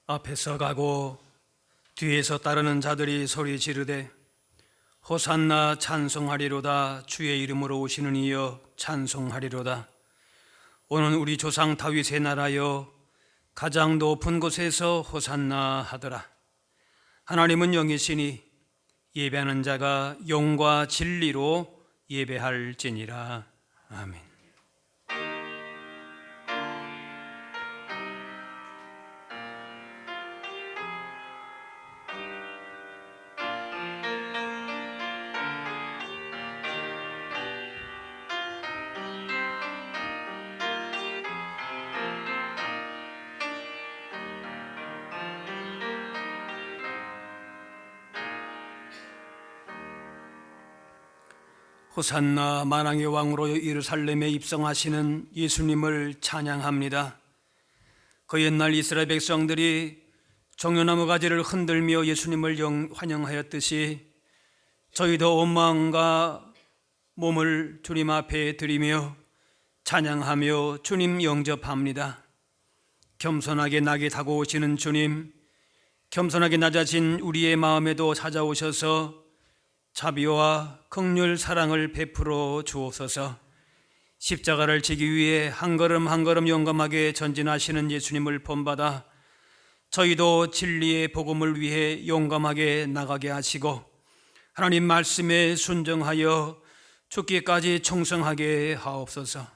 앞에서 가고 뒤에서 따르는 자들이 소리 지르되 호산나 찬송하리로다. 주의 이름으로 오시는 이여 찬송하리로다. 오는 우리 조상 다윗의 나라여 가장 높은 곳에서 호산나 하더라. 하나님은 영이시니 예배하는 자가 영과 진리로 예배할지니라. 아멘. 호산나 만왕의 왕으로 예루살렘에 입성하시는 예수님을 찬양합니다. 그 옛날 이스라엘 백성들이 종려나무 가지를 흔들며 예수님을 환영하였듯이 저희도 온 마음과 몸을 주님 앞에 드리며 찬양하며 주님 영접합니다. 겸손하게 낙에 타고 오시는 주님, 겸손하게 낮아진 우리의 마음에도 찾아오셔서 자비와 긍휼 사랑을 베풀어 주옵소서. 십자가를 지기 위해 한 걸음 한 걸음 용감하게 전진하시는 예수님을 본받아 저희도 진리의 복음을 위해 용감하게 나가게 하시고 하나님 말씀에 순종하여 죽기까지 충성하게 하옵소서.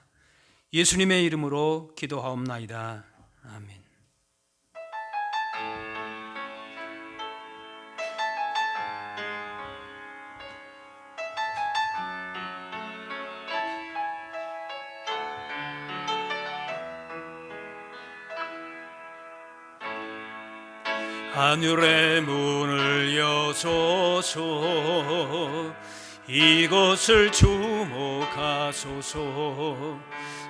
예수님의 이름으로 기도하옵나이다. 아멘. 하늘의 문을 여소서. 이곳을 주목하소서.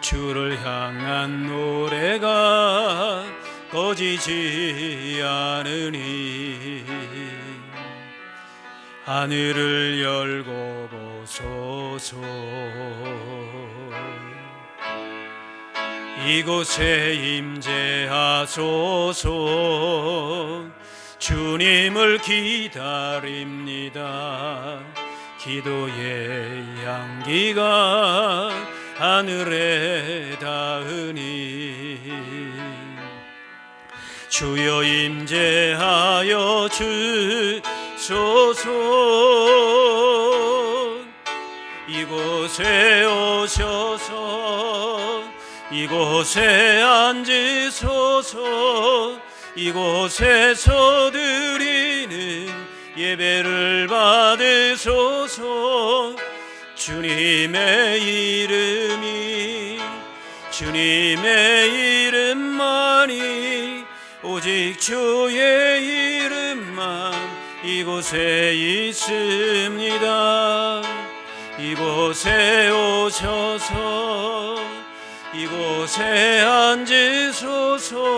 주를 향한 노래가 꺼지지 않으니 하늘을 열고 보소서. 이곳에 임재하소서. 주님을 기다립니다. 기도의 향기가 하늘에 닿으니 주여 임재하여 주소서. 이곳에 오셔서 이곳에 앉으소서. 이곳에서 드리는 예배를 받으소서. 주님의 이름만이 오직 주의 이름만 이곳에 있습니다. 이곳에 오셔서 이곳에 앉으소서.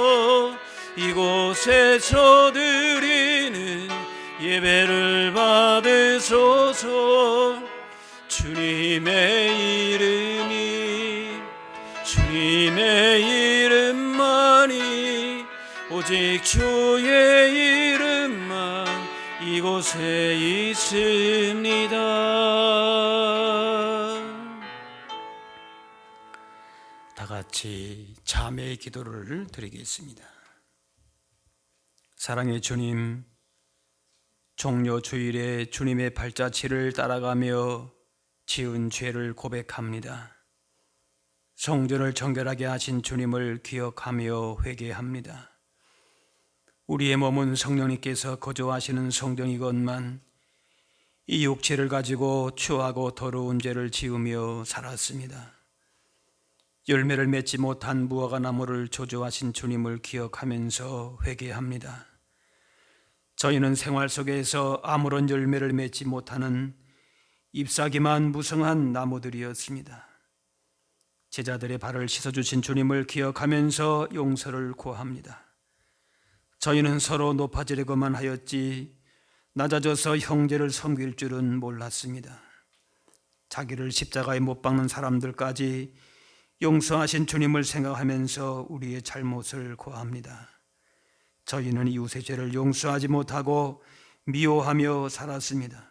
이곳에서 드리는 예배를 받으소서. 주님의 이름만이 오직 주의 이름만 이곳에 있습니다. 다 같이 자매의 기도를 드리겠습니다. 사랑의 주님, 종려 주일에 주님의 발자취를 따라가며 지은 죄를 고백합니다. 성전을 정결하게 하신 주님을 기억하며 회개합니다. 우리의 몸은 성령님께서 거주하시는 성전이건만 이 육체를 가지고 추하고 더러운 죄를 지으며 살았습니다. 열매를 맺지 못한 무화과 나무를 조조하신 주님을 기억하면서 회개합니다. 저희는 생활 속에서 아무런 열매를 맺지 못하는 잎사귀만 무성한 나무들이었습니다. 제자들의 발을 씻어주신 주님을 기억하면서 용서를 구합니다. 저희는 서로 높아지려고만 하였지 낮아져서 형제를 섬길 줄은 몰랐습니다. 자기를 십자가에 못 박는 사람들까지 용서하신 주님을 생각하면서 우리의 잘못을 고합니다. 저희는 이웃의 죄를 용서하지 못하고 미워하며 살았습니다.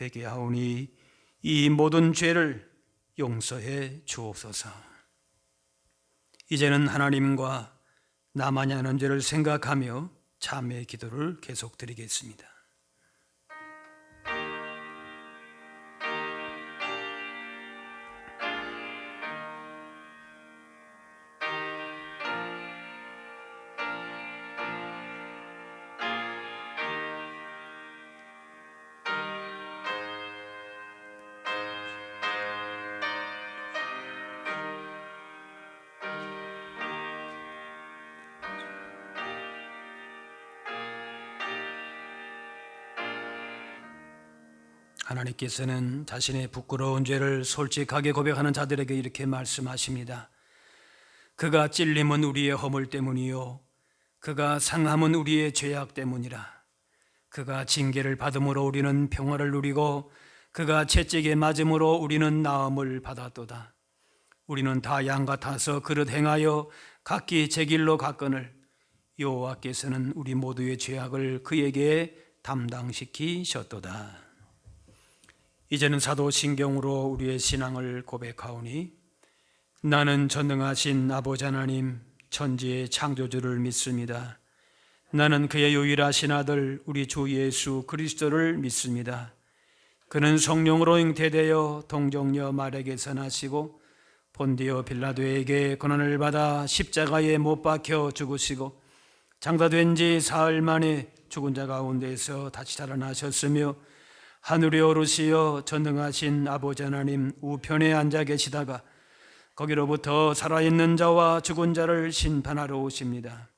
회개하오니 이 모든 죄를 용서해 주옵소서. 이제는 하나님과 나만이 하는 죄를 생각하며 참회의 기도를 계속 드리겠습니다. 하나님께서는 자신의 부끄러운 죄를 솔직하게 고백하는 자들에게 이렇게 말씀하십니다. 그가 찔림은 우리의 허물 때문이요 그가 상함은 우리의 죄악 때문이라. 그가 징계를 받음으로 우리는 평화를 누리고 그가 채찍에 맞음으로 우리는 나음을 받았도다. 우리는 다 양 같아서 그릇 행하여 각기 제 길로 갔거늘 여호와께서는 우리 모두의 죄악을 그에게 담당시키셨도다. 이제는 사도신경으로 우리의 신앙을 고백하오니 나는 전능하신 아버지 하나님 천지의 창조주를 믿습니다. 나는 그의 유일하신 아들 우리 주 예수 그리스도를 믿습니다. 그는 성령으로 잉태되어 동정녀 마리아에게서 나시고 본디오 빌라도에게 고난을 받아 십자가에 못 박혀 죽으시고 장사된 지 사흘 만에 죽은 자 가운데서 다시 살아나셨으며 하늘에 오르시어 전능하신 아버지 하나님 우편에 앉아 계시다가 거기로부터 살아있는 자와 죽은 자를 심판하러 오십니다.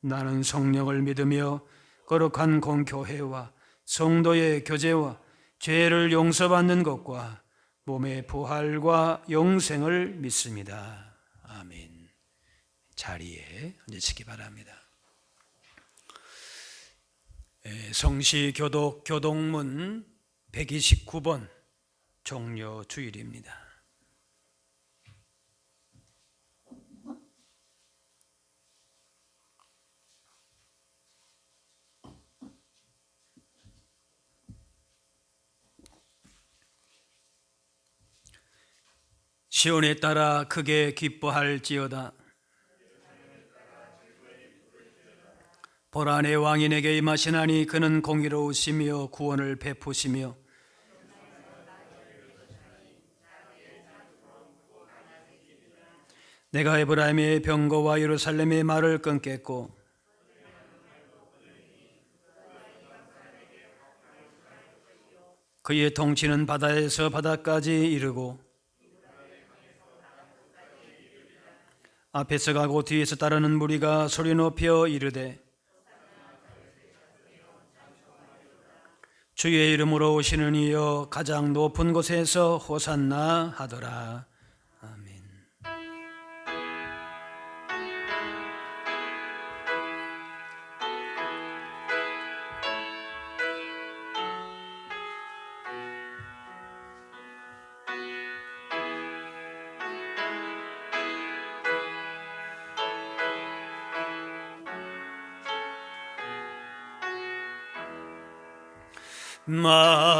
나는 성령을 믿으며 거룩한 공교회와 성도의 교제와 죄를 용서받는 것과 몸의 부활과 영생을 믿습니다. 아멘. 자리에 앉으시기 바랍니다. 성시교독 교동문 129번 종려 주일입니다. 시온에 따라 크게 기뻐할지어다. 보라 내 왕이 내게 임하시나니 그는 공의로우시며 구원을 베푸시며 내가 에브라임의 병거와 예루살렘의 말을 끊겠고 그의 통치는 바다에서 바다까지 이르고 앞에서 가고 뒤에서 따르는 무리가 소리 높여 이르되 주의 이름으로 오시는 이여 가장 높은 곳에서 호산나 하더라. 아멘.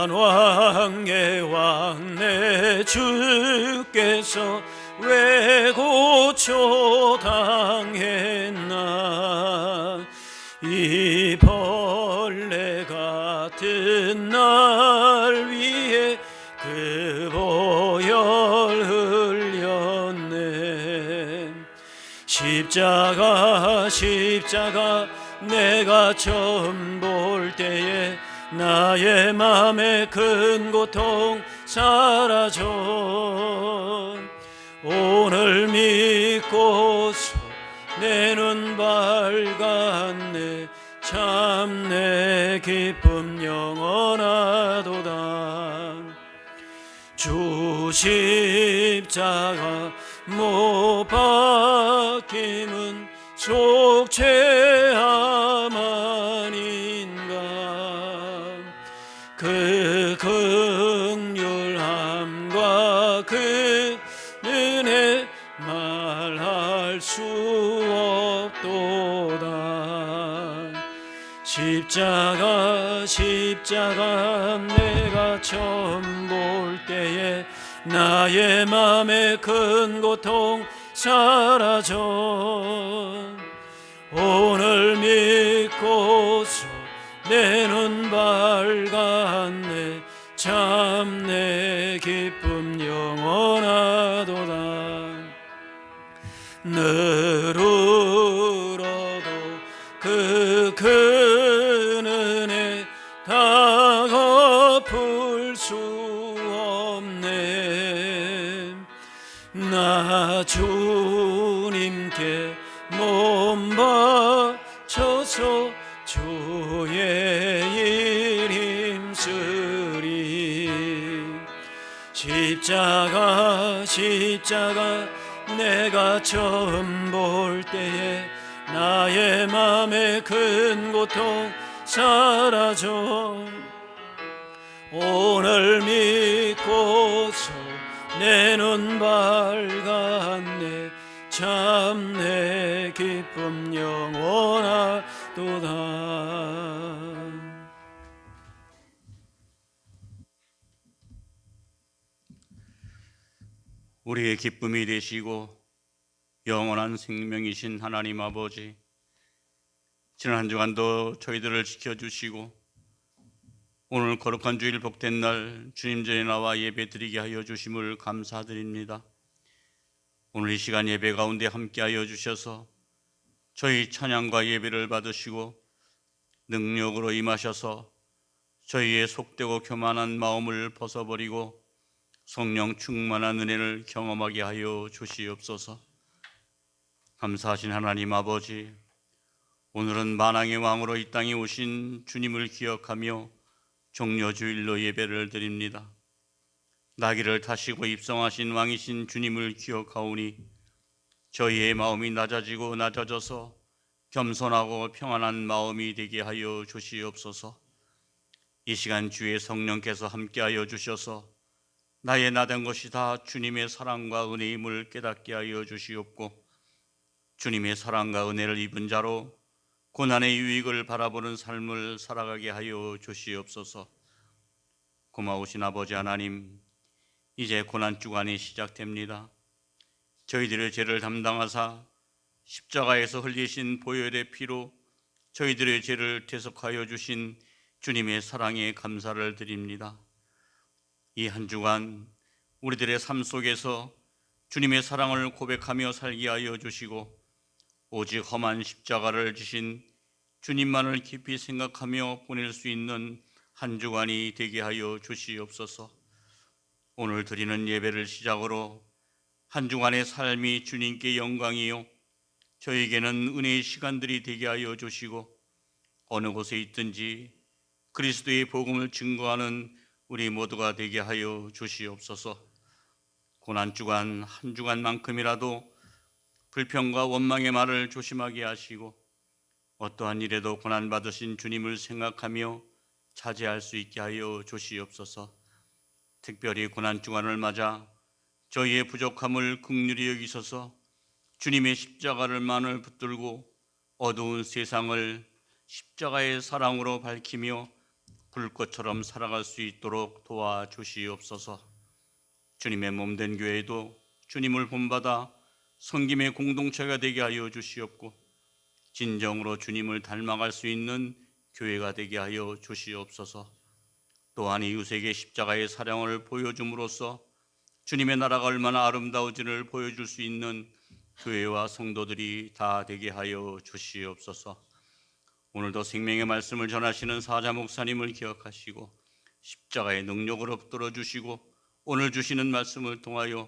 만왕의 왕 내 주께서 왜 고초당했나. 이 벌레 같은 날 위해 그 보혈 흘렸네. 십자가 내가 처음 볼 때에 나의 맘에 큰 고통 사라져. 오늘 믿고서 내 눈 밝았네. 참 내 기쁨 영원하도다. 주 십자가 못 박힘은 속죄함 아닌가. 그 긍휼함과 그 은혜 말할 수 없도다. 십자가 내가 처음 볼 때에 나의 맘에 큰 고통 사라져 오늘 믿고서 내 눈 밝았네 참 내 기쁨 영원하도다 늘 울어도 그 큰 은혜 다 갚을 수 없네 나 주님께 몸 바쳐서 주의 일 힘쓰리 십자가 내가 처음 볼 때에 나의 맘에 큰 고통 사라져 오늘 믿고서 내 눈 밝았네 참 내 기쁨 영원하도다 우리의 기쁨이 되시고 영원한 생명이신 하나님 아버지, 지난 한 주간도 저희들을 지켜주시고 오늘 거룩한 주일 복된 날 주님 전에 나와 예배 드리게 하여 주심을 감사드립니다. 오늘 이 시간 예배 가운데 함께하여 주셔서 저희 찬양과 예배를 받으시고 능력으로 임하셔서 저희의 속되고 교만한 마음을 벗어버리고 성령 충만한 은혜를 경험하게 하여 주시옵소서. 감사하신 하나님 아버지, 오늘은 만왕의 왕으로 이 땅에 오신 주님을 기억하며 종려주일로 예배를 드립니다. 나귀를 타시고 입성하신 왕이신 주님을 기억하오니 저희의 마음이 낮아져서 겸손하고 평안한 마음이 되게 하여 주시옵소서. 이 시간 주의 성령께서 함께하여 주셔서 나의 나된 것이 다 주님의 사랑과 은혜임을 깨닫게 하여 주시옵고 주님의 사랑과 은혜를 입은 자로 고난의 유익을 바라보는 삶을 살아가게 하여 주시옵소서. 고마우신 아버지 하나님, 이제 고난주간이 시작됩니다. 저희들의 죄를 담당하사 십자가에서 흘리신 보혈의 피로 저희들의 죄를 대속하여 주신 주님의 사랑에 감사를 드립니다. 이 한 주간 우리들의 삶 속에서 주님의 사랑을 고백하며 살게 하여 주시고 오직 험한 십자가를 지신 주님만을 깊이 생각하며 보낼 수 있는 한 주간이 되게 하여 주시옵소서. 오늘 드리는 예배를 시작으로 한 주간의 삶이 주님께 영광이요 저에게는 은혜의 시간들이 되게 하여 주시고 어느 곳에 있든지 그리스도의 복음을 증거하는 우리 모두가 되게 하여 주시옵소서. 고난주간 한 주간만큼이라도 불평과 원망의 말을 조심하게 하시고 어떠한 일에도 고난받으신 주님을 생각하며 차지할 수 있게 하여 주시옵소서. 특별히 고난주간을 맞아 저희의 부족함을 긍휼히 여기셔서 주님의 십자가를 만을 붙들고 어두운 세상을 십자가의 사랑으로 밝히며 불꽃처럼 살아갈 수 있도록 도와주시옵소서. 주님의 몸된 교회도 주님을 본받아 섬김의 공동체가 되게 하여 주시옵고 진정으로 주님을 닮아갈 수 있는 교회가 되게 하여 주시옵소서. 또한 이웃에게 십자가의 사랑을 보여줌으로써 주님의 나라가 얼마나 아름다운지를 보여줄 수 있는 교회와 성도들이 다 되게 하여 주시옵소서. 오늘도 생명의 말씀을 전하시는 사자 목사님을 기억하시고 십자가의 능력으로 붙들어 주시고 오늘 주시는 말씀을 통하여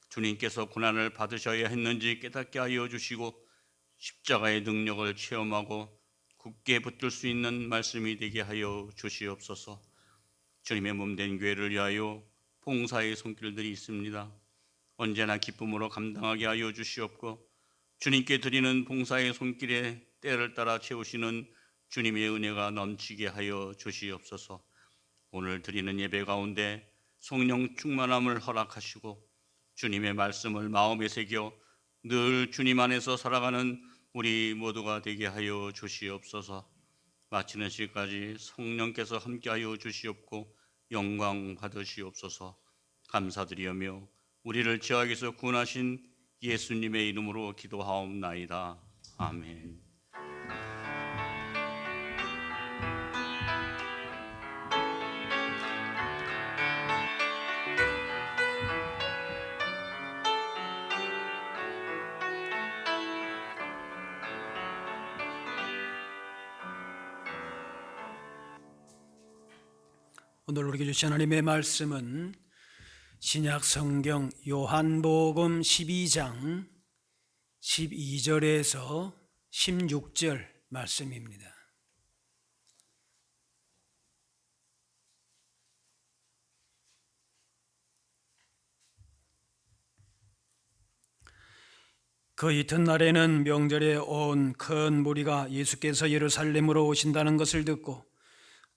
주님께서 고난을 받으셔야 했는지 깨닫게 하여 주시고 십자가의 능력을 체험하고 굳게 붙들 수 있는 말씀이 되게 하여 주시옵소서. 주님의 몸된 교회를 위하여 봉사의 손길들이 있습니다. 언제나 기쁨으로 감당하게 하여 주시옵고 주님께 드리는 봉사의 손길에 때를 따라 채우시는 주님의 은혜가 넘치게 하여 주시옵소서. 오늘 드리는 예배 가운데 성령 충만함을 허락하시고 주님의 말씀을 마음에 새겨 늘 주님 안에서 살아가는 우리 모두가 되게 하여 주시옵소서. 마치는 시까지 성령께서 함께하여 주시옵고 영광 받으시옵소서. 감사드리며 우리를 죄악에서 구원하신 예수님의 이름으로 기도하옵나이다. 아멘. 오늘 우리에게 주신 하나님의 말씀은 신약 성경 요한복음 12장 12절에서 16절 말씀입니다. 그 이튿날에는 명절에 온 큰 무리가 예수께서 예루살렘으로 오신다는 것을 듣고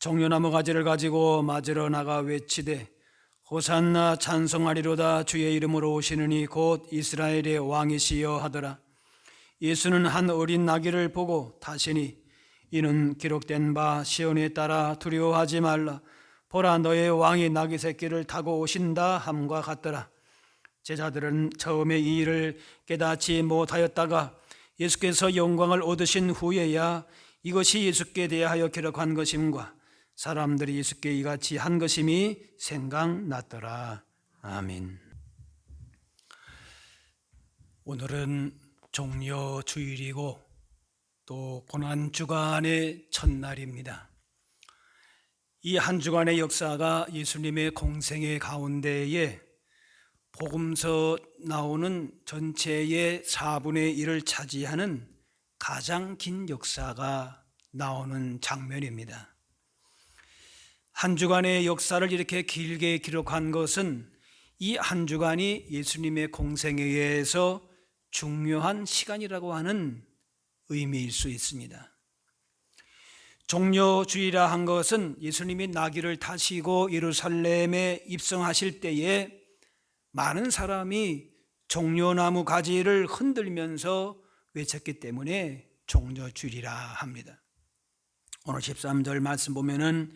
종려나무 가지를 가지고 맞으러 나가 외치되 호산나 찬송하리로다 주의 이름으로 오시느니 곧 이스라엘의 왕이시여 하더라. 예수는 한 어린 나귀를 보고 타시니 이는 기록된 바 시온에 따라 두려워하지 말라 보라 너의 왕이 나귀 새끼를 타고 오신다 함과 같더라. 제자들은 처음에 이 일을 깨닫지 못하였다가 예수께서 영광을 얻으신 후에야 이것이 예수께 대하여 기록한 것임과 사람들이 예수께 이같이 한 것임이 생각났더라. 아멘. 오늘은 종려주일이고 또 고난주간의 첫날입니다. 이 한 주간의 역사가 예수님의 공생의 가운데에 복음서 나오는 전체의 4분의 1을 차지하는 가장 긴 역사가 나오는 장면입니다. 한 주간의 역사를 이렇게 길게 기록한 것은 이 한 주간이 예수님의 공생에 의해서 중요한 시간이라고 하는 의미일 수 있습니다. 종려주의라 한 것은 예수님이 나귀를 타시고 예루살렘에 입성하실 때에 많은 사람이 종려나무 가지를 흔들면서 외쳤기 때문에 종려주일이라 합니다. 오늘 13절 말씀 보면은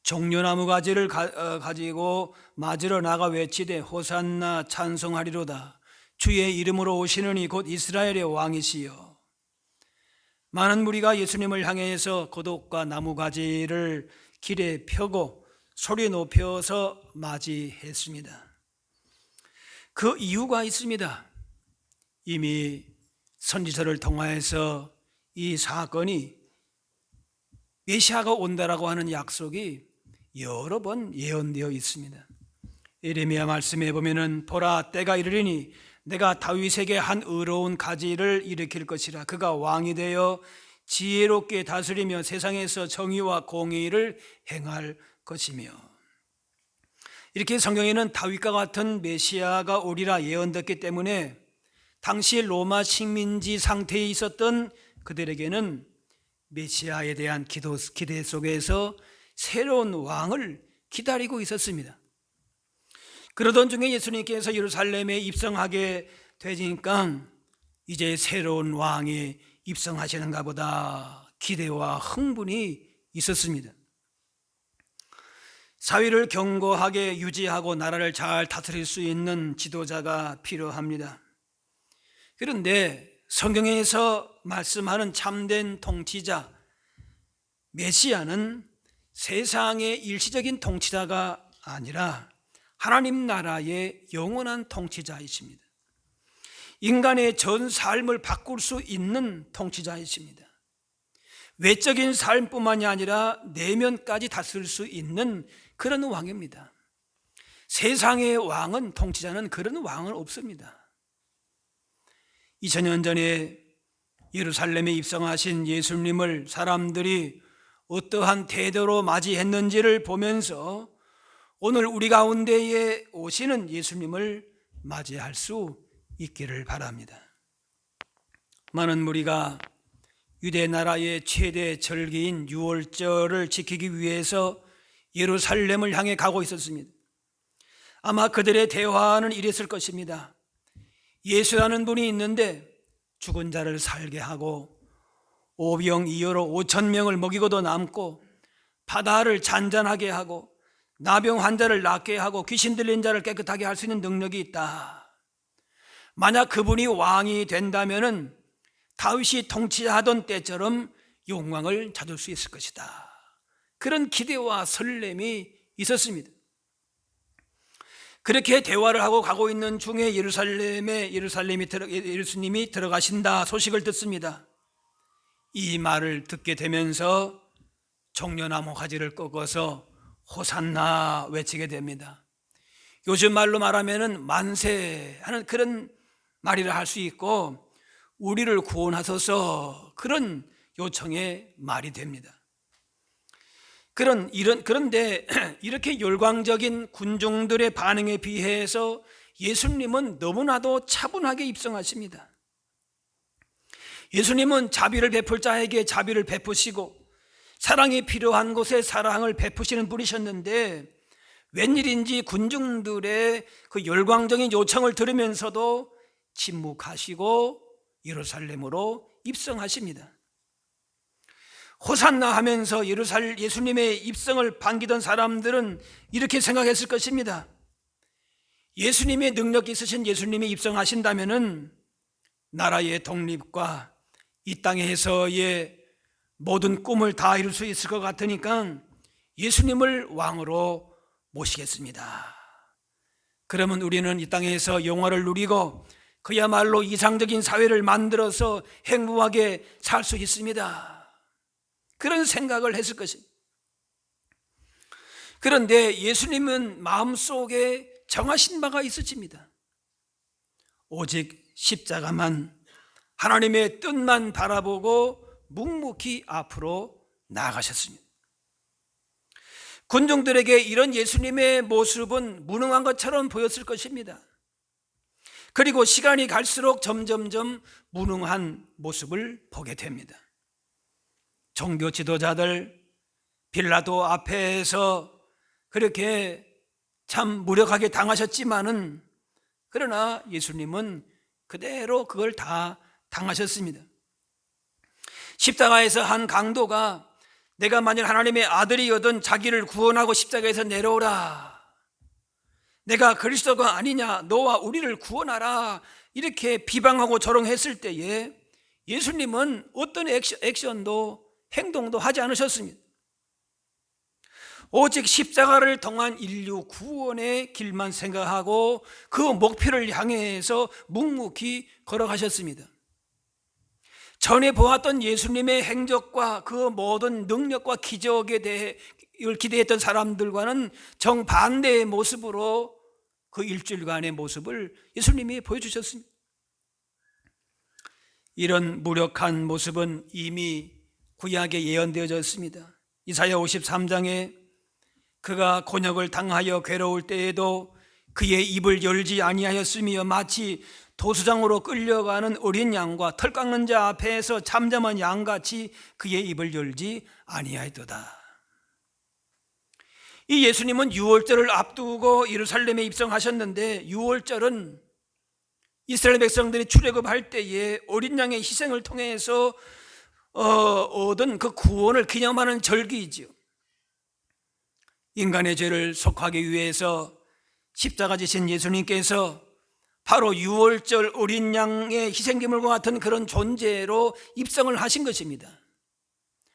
종려나무 가지를 가지고 맞으러 나가 외치되 호산나 찬송하리로다 주의 이름으로 오시느니 곧 이스라엘의 왕이시여. 많은 무리가 예수님을 향해서 고독과 나무 가지를 길에 펴고 소리 높여서 맞이했습니다. 그 이유가 있습니다. 이미 선지서를 통하여서 이 사건이 메시아가 온다라고 하는 약속이 여러 번 예언되어 있습니다. 예레미야 말씀에 보면은 보라 때가 이르리니 내가 다윗에게 한 의로운 가지를 일으킬 것이라 그가 왕이 되어 지혜롭게 다스리며 세상에서 정의와 공의를 행할 것이며, 이렇게 성경에는 다윗과 같은 메시아가 오리라 예언됐기 때문에 당시 로마 식민지 상태에 있었던 그들에게는 메시아에 대한 기대 속에서 새로운 왕을 기다리고 있었습니다. 그러던 중에 예수님께서 예루살렘에 입성하게 되니까 이제 새로운 왕이 입성하시는가 보다 기대와 흥분이 있었습니다. 사회를 견고하게 유지하고 나라를 잘 다스릴 수 있는 지도자가 필요합니다. 그런데 성경에서 말씀하는 참된 통치자 메시아는 세상의 일시적인 통치자가 아니라 하나님 나라의 영원한 통치자이십니다. 인간의 전 삶을 바꿀 수 있는 통치자이십니다. 외적인 삶뿐만이 아니라 내면까지 다스릴 수 있는 그런 왕입니다. 세상의 왕은, 통치자는 그런 왕은 없습니다. 2000년 전에 예루살렘에 입성하신 예수님을 사람들이 어떠한 태도로 맞이했는지를 보면서 오늘 우리 가운데에 오시는 예수님을 맞이할 수 있기를 바랍니다. 많은 무리가 유대 나라의 최대 절기인 유월절을 지키기 위해서 예루살렘을 향해 가고 있었습니다. 아마 그들의 대화는 이랬을 것입니다. 예수라는 분이 있는데 죽은 자를 살게 하고 오병이어로 5,000명을 먹이고도 남고 바다를 잔잔하게 하고 나병 환자를 낫게 하고 귀신 들린 자를 깨끗하게 할 수 있는 능력이 있다. 만약 그분이 왕이 된다면은 다윗이 통치하던 때처럼 영광을 찾을 수 있을 것이다. 그런 기대와 설렘이 있었습니다. 그렇게 대화를 하고 가고 있는 중에 예수님이 들어가신다 소식을 듣습니다. 이 말을 듣게 되면서 종려나무 가지를 꺾어서 호산나 외치게 됩니다. 요즘 말로 말하면은 만세하는 그런 말이라 할 수 있고 우리를 구원하소서 그런 요청의 말이 됩니다. 그런데 이렇게 열광적인 군중들의 반응에 비해서 예수님은 너무나도 차분하게 입성하십니다. 예수님은 자비를 베풀 자에게 자비를 베푸시고 사랑이 필요한 곳에 사랑을 베푸시는 분이셨는데 웬일인지 군중들의 그 열광적인 요청을 들으면서도 침묵하시고 예루살렘으로 입성하십니다. 호산나 하면서 예수님의 입성을 반기던 사람들은 이렇게 생각했을 것입니다. 예수님의 능력 있으신 예수님이 입성하신다면은 나라의 독립과 이 땅에서의 모든 꿈을 다 이룰 수 있을 것 같으니까 예수님을 왕으로 모시겠습니다. 그러면 우리는 이 땅에서 영화를 누리고 그야말로 이상적인 사회를 만들어서 행복하게 살 수 있습니다. 그런 생각을 했을 것입니다. 그런데 예수님은 마음속에 정하신 바가 있으십니다. 오직 십자가만, 하나님의 뜻만 바라보고 묵묵히 앞으로 나아가셨습니다. 군중들에게 이런 예수님의 모습은 무능한 것처럼 보였을 것입니다. 그리고 시간이 갈수록 점점점 무능한 모습을 보게 됩니다. 종교 지도자들 빌라도 앞에서 그렇게 참 무력하게 당하셨지만은 그러나 예수님은 그대로 그걸 다 당하셨습니다. 십자가에서 한 강도가 내가 만일 하나님의 아들이거든 자기를 구원하고 십자가에서 내려오라, 내가 그리스도가 아니냐, 너와 우리를 구원하라, 이렇게 비방하고 조롱했을 때에 예수님은 어떤 액션도 행동도 하지 않으셨습니다. 오직 십자가를 통한 인류 구원의 길만 생각하고 그 목표를 향해서 묵묵히 걸어가셨습니다. 전에 보았던 예수님의 행적과 그 모든 능력과 기적에 대해 기대했던 사람들과는 정반대의 모습으로 그 일주일간의 모습을 예수님이 보여주셨습니다. 이런 무력한 모습은 이미 구약에 예언되어져 있습니다. 이사야 53장에 그가 곤욕을 당하여 괴로울 때에도 그의 입을 열지 아니하였으며 마치 도수장으로 끌려가는 어린 양과 털 깎는 자 앞에서 잠잠한 양같이 그의 입을 열지 아니하였도다. 이 예수님은 유월절을 앞두고 예루살렘에 입성하셨는데 유월절은 이스라엘 백성들이 출애굽할 때에 어린 양의 희생을 통해서 얻은 그 구원을 기념하는 절기이지요. 인간의 죄를 속하기 위해서 십자가 지신 예수님께서 바로 유월절 어린 양의 희생제물과 같은 그런 존재로 입성을 하신 것입니다.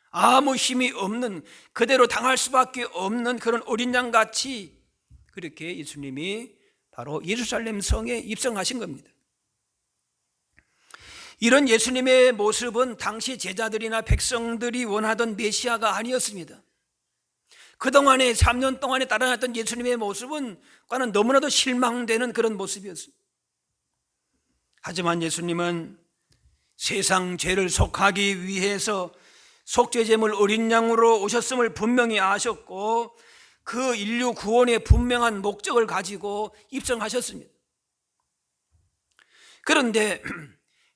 아무 힘이 없는, 그대로 당할 수밖에 없는 그런 어린 양같이 그렇게 예수님이 바로 예루살렘 성에 입성하신 겁니다. 이런 예수님의 모습은 당시 제자들이나 백성들이 원하던 메시아가 아니었습니다. 그동안에 3년 동안에 따라갔던 예수님의 모습은 과는 너무나도 실망되는 그런 모습이었습니다. 하지만 예수님은 세상 죄를 속하기 위해서 속죄제물 어린 양으로 오셨음을 분명히 아셨고 그 인류 구원의 분명한 목적을 가지고 입성하셨습니다. 그런데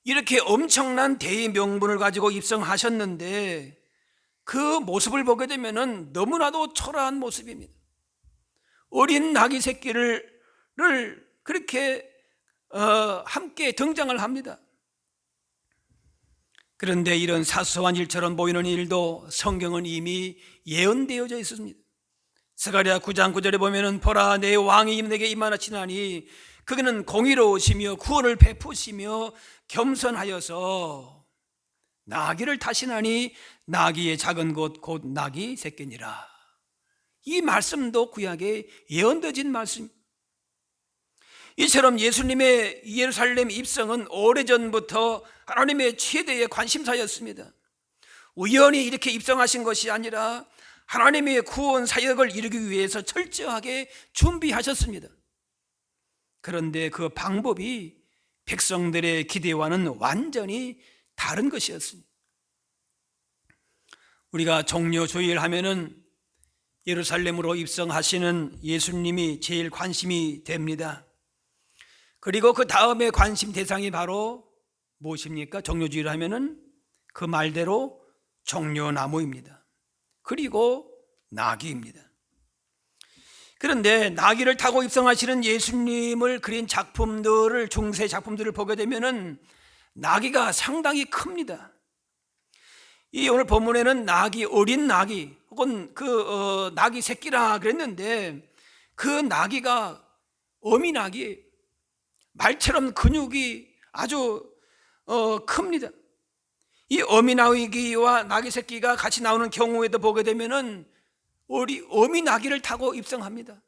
이렇게 엄청난 대의 명분을 가지고 입성하셨는데 그 모습을 보게 되면 너무나도 초라한 모습입니다. 어린 나귀 새끼를 그렇게 함께 등장을 합니다. 그런데 이런 사소한 일처럼 보이는 일도 성경은 이미 예언되어져 있습니다. 스가랴 9장 9절에 보면은 보라 내 왕이 내게 임하시나니 그는 공의로우시며 구원을 베푸시며 겸손하여서 나귀를 타시나니 나귀의 작은 것 곧 나귀 새끼니라. 이 말씀도 구약에 예언되어진 말씀입니다. 이처럼 예수님의 예루살렘 입성은 오래전부터 하나님의 최대의 관심사였습니다. 우연히 이렇게 입성하신 것이 아니라 하나님의 구원 사역을 이루기 위해서 철저하게 준비하셨습니다. 그런데 그 방법이 백성들의 기대와는 완전히 다른 것이었습니다. 우리가 종려 주일 하면은 예루살렘으로 입성하시는 예수님이 제일 관심이 됩니다. 그리고 그 다음에 관심 대상이 바로 무엇입니까? 종려주일 하면은 그 말대로 종려나무입니다. 그리고 나귀입니다. 그런데 나귀를 타고 입성하시는 예수님을 그린 작품들을, 중세 작품들을 보게 되면은 나귀가 상당히 큽니다. 이 오늘 본문에는 나귀, 어린 나귀 혹은 나귀 새끼라 그랬는데 그 나귀가 어미 나귀, 말처럼 근육이 아주 큽니다. 이 어미 나귀와 나귀 새끼가 같이 나오는 경우에도 보게 되면은 어미 나귀를 타고 입성합니다.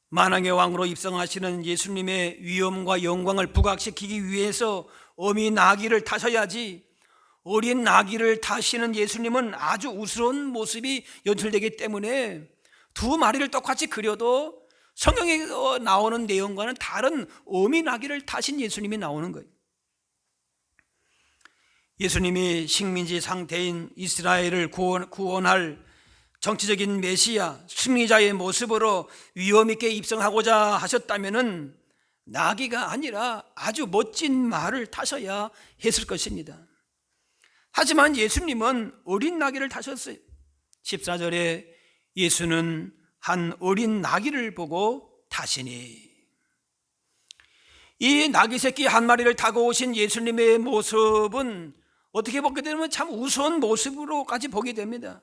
만왕의 왕으로 입성하시는 예수님의 위엄과 영광을 부각시키기 위해서 어미 나귀를 타셔야지, 어린 나귀를 타시는 예수님은 아주 우스러운 모습이 연출되기 때문에 두 마리를 똑같이 그려도 성경에 나오는 내용과는 다른 어미 나귀를 타신 예수님이 나오는 거예요. 예수님이 식민지 상태인 이스라엘을 구원할 정치적인 메시아, 승리자의 모습으로 위엄 있게 입성하고자 하셨다면은 나귀가 아니라 아주 멋진 말을 타셔야 했을 것입니다. 하지만 예수님은 어린 나귀를 타셨어요. 14절에 예수는 한 어린 나귀를 보고 타시니, 이 나귀 새끼 한 마리를 타고 오신 예수님의 모습은 어떻게 보게 되면 참 우스운 모습으로까지 보게 됩니다.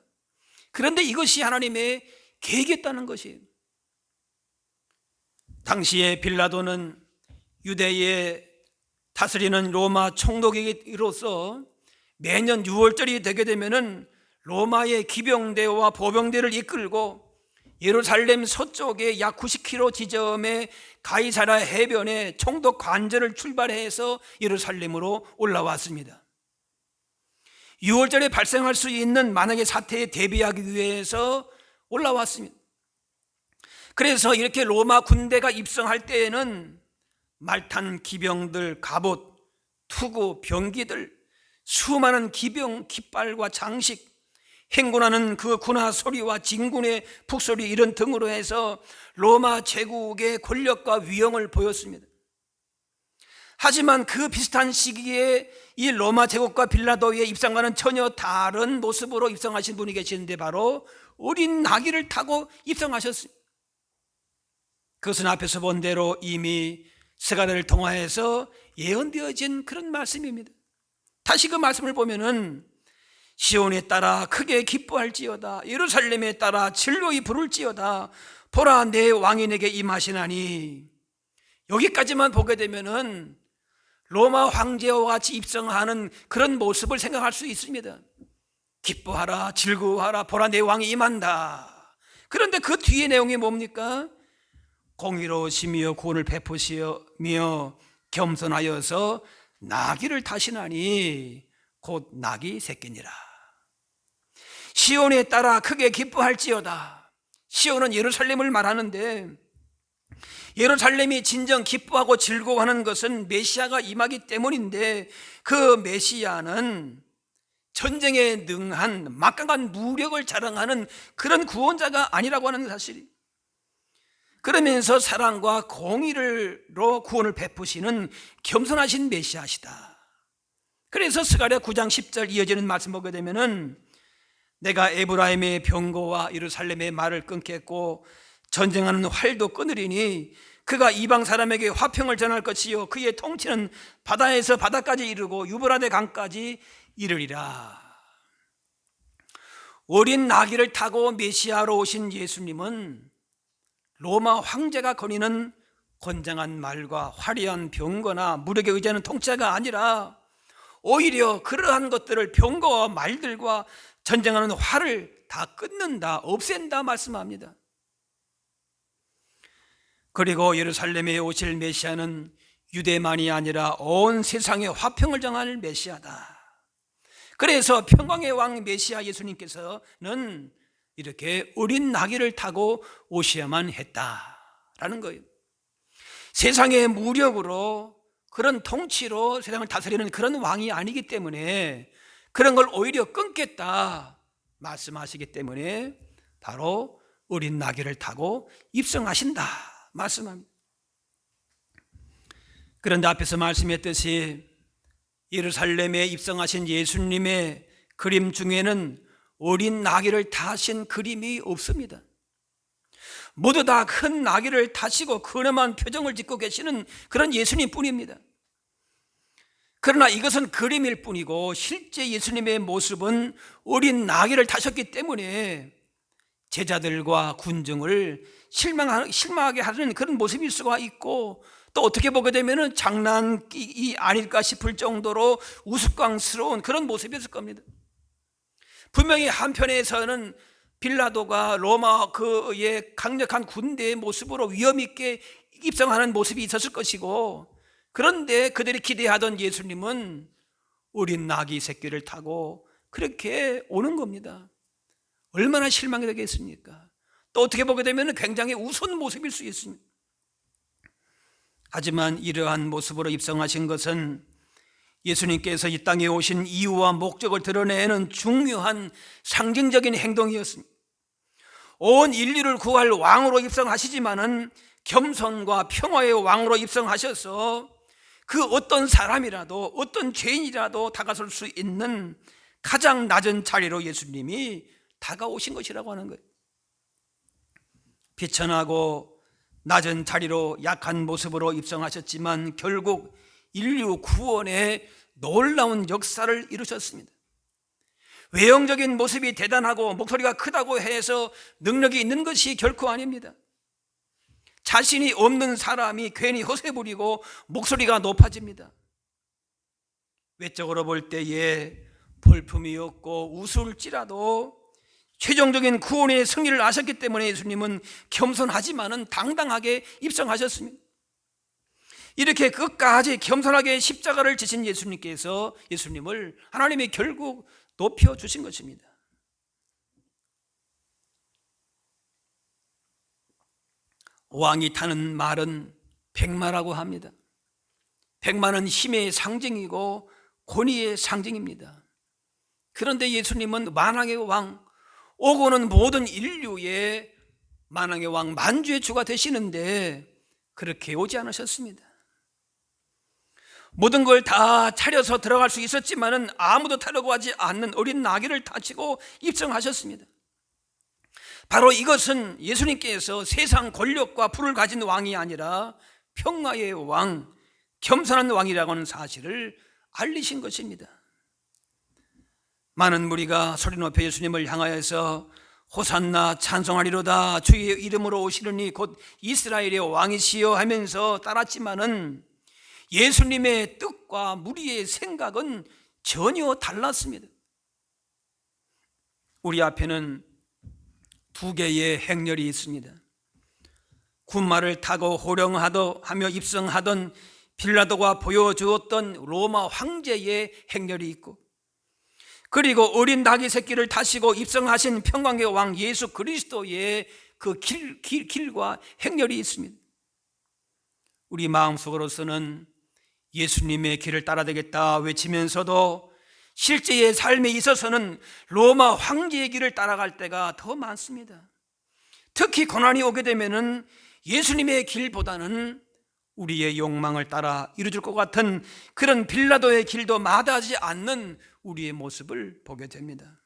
그런데 이것이 하나님의 계획이었다는 것이에요. 당시에 빌라도는 유대에 다스리는 로마 총독으로서 매년 6월절이 되게 되면은 로마의 기병대와 보병대를 이끌고 예루살렘 서쪽에 약 90km 지점의 가이사랴 해변에 총독 관저를 출발해서 예루살렘으로 올라왔습니다. 6월절에 발생할 수 있는 만약의 사태에 대비하기 위해서 올라왔습니다. 그래서 이렇게 로마 군대가 입성할 때에는 말탄 기병들, 갑옷, 투구, 병기들, 수많은 기병 깃발과 장식, 행군하는 그 군화 소리와 진군의 북소리 이런 등으로 해서 로마 제국의 권력과 위엄을 보였습니다. 하지만 그 비슷한 시기에 이 로마 제국과 빌라도의 입성과는 전혀 다른 모습으로 입성하신 분이 계시는데 바로 어린 나귀를 타고 입성하셨습니다. 그것은 앞에서 본 대로 이미 스가랴를 통하여서 예언되어진 그런 말씀입니다. 다시 그 말씀을 보면은 시온에 따라 크게 기뻐할지어다, 예루살렘에 따라 진로히 부를지어다, 보라 내 왕이 내게 임하시나니, 여기까지만 보게 되면은 로마 황제와 같이 입성하는 그런 모습을 생각할 수 있습니다. 기뻐하라, 즐거워하라, 보라 내 왕이 임한다. 그런데 그 뒤에 내용이 뭡니까? 공의로우시며 구원을 베푸시며 겸손하여서 나귀를 타시나니 곧 나귀 새끼니라. 시온에 따라 크게 기뻐할지어다. 시온은 예루살렘을 말하는데, 예루살렘이 진정 기뻐하고 즐거워하는 것은 메시아가 임하기 때문인데, 그 메시아는 전쟁에 능한 막강한 무력을 자랑하는 그런 구원자가 아니라고 하는 사실이, 그러면서 사랑과 공의로 구원을 베푸시는 겸손하신 메시아시다. 그래서 스가랴 9장 10절 이어지는 말씀 보게 되면은 내가 에브라임의 병거와 예루살렘의 말을 끊겠고 전쟁하는 활도 끊으리니 그가 이방 사람에게 화평을 전할 것이요 그의 통치는 바다에서 바다까지 이르고 유브라데 강까지 이르리라. 어린 나귀를 타고 메시아로 오신 예수님은 로마 황제가 거니는 건장한 말과 화려한 병거나 무력에 의지하는 통치자가 아니라 오히려 그러한 것들을 병거와 말들과 전쟁하는 활을 다 끊는다, 없앤다 말씀합니다. 그리고 예루살렘에 오실 메시아는 유대만이 아니라 온 세상에 화평을 정할 메시아다. 그래서 평강의 왕 메시아 예수님께서는 이렇게 어린 나귀를 타고 오셔야만 했다라는 거예요. 세상의 무력으로 그런 통치로 세상을 다스리는 그런 왕이 아니기 때문에 그런 걸 오히려 끊겠다 말씀하시기 때문에 바로 어린 나귀를 타고 입성하신다 말씀합니다. 그런데 앞에서 말씀했듯이 예루살렘에 입성하신 예수님의 그림 중에는 어린 나귀를 타신 그림이 없습니다. 모두 다 큰 나귀를 타시고 근엄한 표정을 짓고 계시는 그런 예수님 뿐입니다. 그러나 이것은 그림일 뿐이고 실제 예수님의 모습은 어린 나귀를 타셨기 때문에 제자들과 군중을 실망하게 하는 그런 모습일 수가 있고, 또 어떻게 보게 되면 장난이 아닐까 싶을 정도로 우스꽝스러운 그런 모습이었을 겁니다. 분명히 한편에서는 빌라도가 로마 그의 강력한 군대의 모습으로 위험 있게 입성하는 모습이 있었을 것이고, 그런데 그들이 기대하던 예수님은 어린 나귀 새끼를 타고 그렇게 오는 겁니다. 얼마나 실망이 되겠습니까? 또 어떻게 보게 되면 굉장히 우스운 모습일 수 있습니다. 하지만 이러한 모습으로 입성하신 것은 예수님께서 이 땅에 오신 이유와 목적을 드러내는 중요한 상징적인 행동이었습니다. 온 인류를 구할 왕으로 입성하시지만은 겸손과 평화의 왕으로 입성하셔서 그 어떤 사람이라도 어떤 죄인이라도 다가설 수 있는 가장 낮은 자리로 예수님이 다가오신 것이라고 하는 거예요. 비천하고 낮은 자리로 약한 모습으로 입성하셨지만 결국 인류 구원의 놀라운 역사를 이루셨습니다. 외형적인 모습이 대단하고 목소리가 크다고 해서 능력이 있는 것이 결코 아닙니다. 자신이 없는 사람이 괜히 허세 부리고 목소리가 높아집니다. 외적으로 볼 때에 볼품이 없고 우스울지라도 최종적인 구원의 승리를 아셨기 때문에 예수님은 겸손하지만은 당당하게 입성하셨습니다. 이렇게 끝까지 겸손하게 십자가를 지신 예수님을 하나님이 결국 높여주신 것입니다. 왕이 타는 말은 백마라고 합니다. 백마는 힘의 상징이고 권위의 상징입니다. 그런데 예수님은 만왕의 왕, 오고는 모든 인류의 만왕의 왕, 만주의 주가 되시는데 그렇게 오지 않으셨습니다. 모든 걸 다 차려서 들어갈 수 있었지만은 아무도 타려고 하지 않는 어린 나귀를 타시고 입성하셨습니다. 바로 이것은 예수님께서 세상 권력과 부를 가진 왕이 아니라 평화의 왕, 겸손한 왕이라고 하는 사실을 알리신 것입니다. 많은 무리가 소리 높여 예수님을 향하여서 호산나 찬송하리로다, 주의 이름으로 오시려니 곧 이스라엘의 왕이시여 하면서 따랐지만은 예수님의 뜻과 무리의 생각은 전혀 달랐습니다. 우리 앞에는 두 개의 행렬이 있습니다. 군마를 타고 호령하며 입성하던 빌라도가 보여주었던 로마 황제의 행렬이 있고, 그리고 어린 나귀 새끼를 타시고 입성하신 평강의 왕 예수 그리스도의 그 길과 행렬이 있습니다. 우리 마음속으로서는 예수님의 길을 따라야 되겠다 외치면서도 실제의 삶에 있어서는 로마 황제의 길을 따라갈 때가 더 많습니다. 특히 고난이 오게 되면은 예수님의 길보다는 우리의 욕망을 따라 이루어질 것 같은 그런 빌라도의 길도 마다하지 않는 우리의 모습을 보게 됩니다.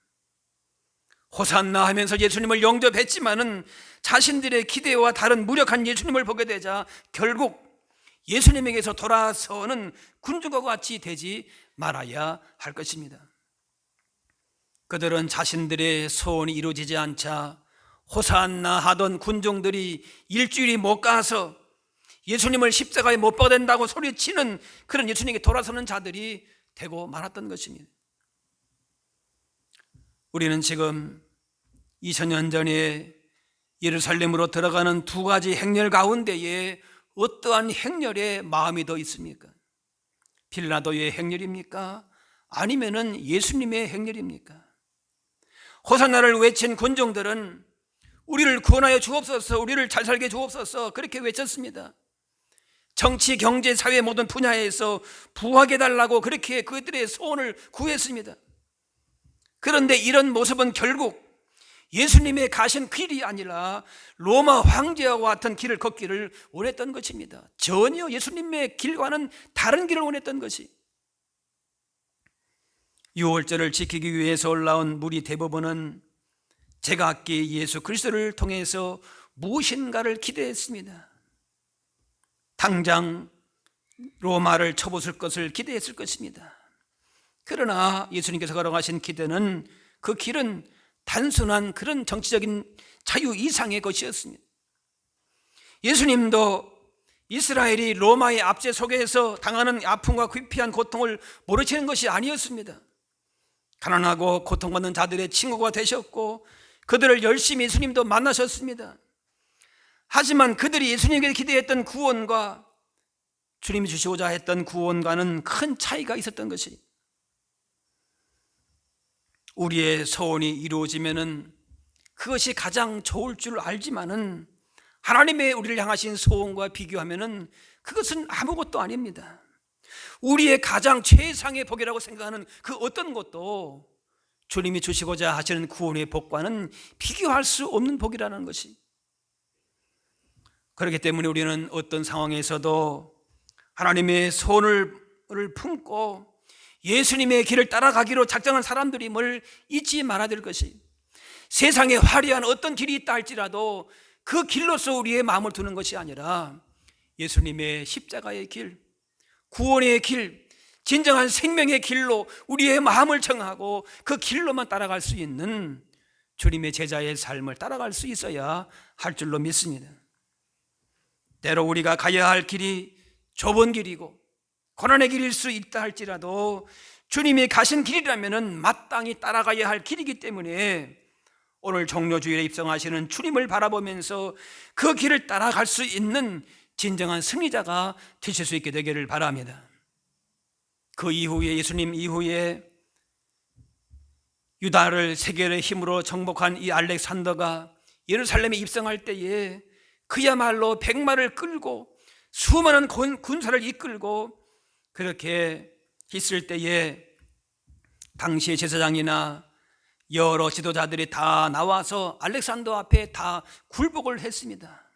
호산나 하면서 예수님을 영접했지만은 자신들의 기대와 다른 무력한 예수님을 보게 되자 결국 예수님에게서 돌아서는 군중과 같이 되지 말아야 할 것입니다. 그들은 자신들의 소원이 이루어지지 않자 호산나 하던 군중들이 일주일이 못 가서 예수님을 십자가에 못 박아댄다고 소리치는 그런 예수님에게 돌아서는 자들이 되고 말았던 것입니다. 우리는 지금 2000년 전에 예루살렘으로 들어가는 두 가지 행렬 가운데에 어떠한 행렬의 마음이 더 있습니까? 빌라도의 행렬입니까? 아니면은 예수님의 행렬입니까? 호산나를 외친 군중들은 우리를 구원하여 주옵소서, 우리를 잘 살게 주옵소서 그렇게 외쳤습니다. 정치, 경제, 사회 모든 분야에서 부하게 해달라고 그렇게 그들의 소원을 구했습니다. 그런데 이런 모습은 결국 예수님의 가신 길이 아니라 로마 황제와 같은 길을 걷기를 원했던 것입니다. 전혀 예수님의 길과는 다른 길을 원했던 것이. 유월절을 지키기 위해서 올라온 무리 대부분은 제각기 예수 그리스도를 통해서 무엇인가를 기대했습니다. 당장 로마를 쳐부술 것을 기대했을 것입니다. 그러나 예수님께서 걸어가신 기대는 그 길은 단순한 그런 정치적인 자유 이상의 것이었습니다. 예수님도 이스라엘이 로마의 압제 속에서 당하는 아픔과 귀피한 고통을 모르시는 것이 아니었습니다. 가난하고 고통받는 자들의 친구가 되셨고 그들을 열심히 예수님도 만나셨습니다. 하지만 그들이 예수님에게 기대했던 구원과 주님이 주시고자 했던 구원과는 큰 차이가 있었던 것이, 우리의 소원이 이루어지면은 그것이 가장 좋을 줄 알지만은 하나님의 우리를 향하신 소원과 비교하면은 그것은 아무것도 아닙니다. 우리의 가장 최상의 복이라고 생각하는 그 어떤 것도 주님이 주시고자 하시는 구원의 복과는 비교할 수 없는 복이라는 것이. 그렇기 때문에 우리는 어떤 상황에서도 하나님의 소원을 품고 예수님의 길을 따라가기로 작정한 사람들임을 잊지 말아야 될 것이, 세상에 화려한 어떤 길이 있다 할지라도 그 길로서 우리의 마음을 두는 것이 아니라 예수님의 십자가의 길, 구원의 길, 진정한 생명의 길로 우리의 마음을 정하고 그 길로만 따라갈 수 있는 주님의 제자의 삶을 따라갈 수 있어야 할 줄로 믿습니다. 때로 우리가 가야 할 길이 좁은 길이고 고난의 길일 수 있다 할지라도 주님이 가신 길이라면 마땅히 따라가야 할 길이기 때문에 오늘 종료주일에 입성하시는 주님을 바라보면서 그 길을 따라갈 수 있는 진정한 승리자가 되실 수 있게 되기를 바랍니다. 그 이후에, 예수님 이후에 유다를 세겔의 힘으로 정복한 이 알렉산더가 예루살렘에 입성할 때에 그야말로 백마를 끌고 수많은 군사를 이끌고 그렇게 있을 때에 당시의 제사장이나 여러 지도자들이 다 나와서 알렉산더 앞에 다 굴복을 했습니다.